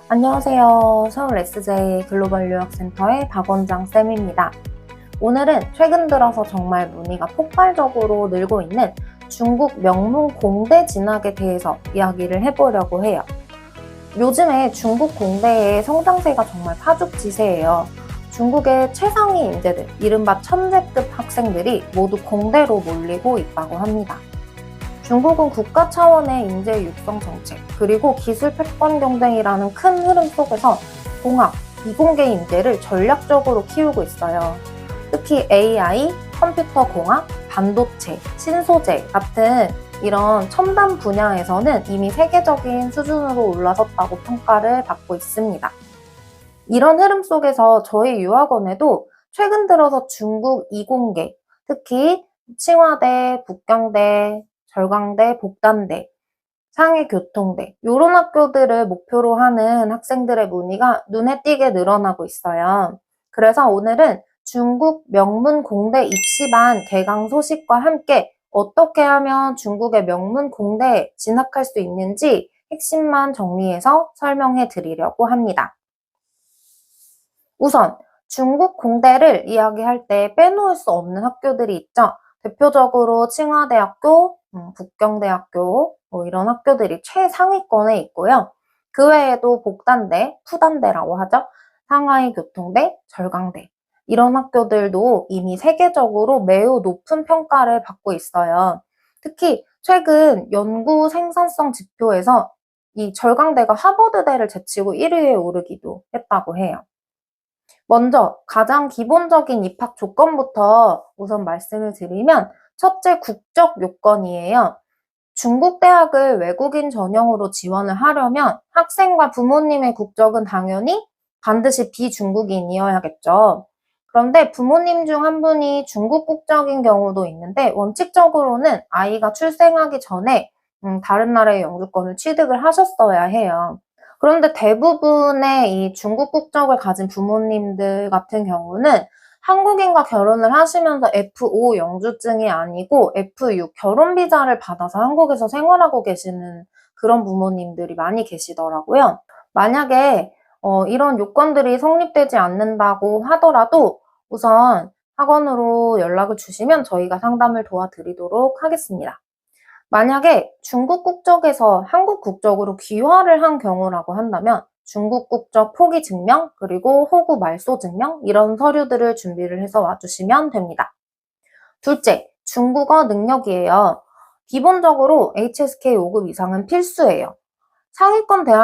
안녕하세요. 서울 SJ 글로벌 유학센터의 박원장 쌤입니다. 오늘은 최근 들어서 정말 문의가 폭발적으로 늘고 있는 중국 명문 공대 진학에 대해서 이야기를 해보려고 해요. 요즘에 중국 공대의 성장세가 정말 파죽지세예요. 중국의 최상위 인재들, 이른바 천재급 학생들이 모두 공대로 몰리고 있다고 합니다. 중국은 국가 차원의 인재 육성 정책, 그리고 기술 패권 경쟁이라는 큰 흐름 속에서 공학, 이공계 인재를 전략적으로 키우고 있어요. 특히 AI, 컴퓨터 공학, 반도체, 신소재 같은 이런 첨단 분야에서는 이미 세계적인 수준으로 올라섰다고 평가를 받고 있습니다. 이런 흐름 속에서 저희 유학원에도 최근 들어서 중국 이공계, 특히 칭화대, 북경대, 절강대, 복단대, 상해교통대 이런 학교들을 목표로 하는 학생들의 문의가 눈에 띄게 늘어나고 있어요. 그래서 오늘은 중국 명문 공대 입시반 개강 소식과 함께 어떻게 하면 중국의 명문 공대에 진학할 수 있는지 핵심만 정리해서 설명해 드리려고 합니다. 우선 중국 공대를 이야기할 때 빼놓을 수 없는 학교들이 있죠. 대표적으로 칭화대학교, 북경대학교 이런 학교들이 최상위권에 있고요. 그 외에도 복단대, 푸단대라고 하죠. 상하이 교통대, 절강대 이런 학교들도 이미 세계적으로 매우 높은 평가를 받고 있어요. 특히 최근 연구 생산성 지표에서 이 절강대가 하버드대를 제치고 1위에 오르기도 했다고 해요. 먼저 가장 기본적인 입학 조건부터 우선 말씀을 드리면 첫째 국적 요건이에요. 중국 대학을 외국인 전형으로 지원을 하려면 학생과 부모님의 국적은 당연히 반드시 비중국인이어야겠죠. 그런데 부모님 중 한 분이 중국 국적인 경우도 있는데 원칙적으로는 아이가 출생하기 전에 다른 나라의 영주권을 취득을 하셨어야 해요. 그런데 대부분의 이 중국 국적을 가진 부모님들 같은 경우는 한국인과 결혼을 하시면서 F5 영주증이 아니고 F6 결혼 비자를 받아서 한국에서 생활하고 계시는 그런 부모님들이 많이 계시더라고요. 만약에 이런 요건들이 성립되지 않는다고 하더라도 우선 학원으로 연락을 주시면 저희가 상담을 도와드리도록 하겠습니다. 만약에 중국 국적에서 한국 국적으로 귀화를 한 경우라고 한다면 중국 국적 포기 증명 그리고 호구 말소 증명 이런 서류들을 준비를 해서 와주시면 됩니다. 둘째, 중국어 능력이에요. 기본적으로 HSK 5급 이상은 필수예요. 상위권 대학이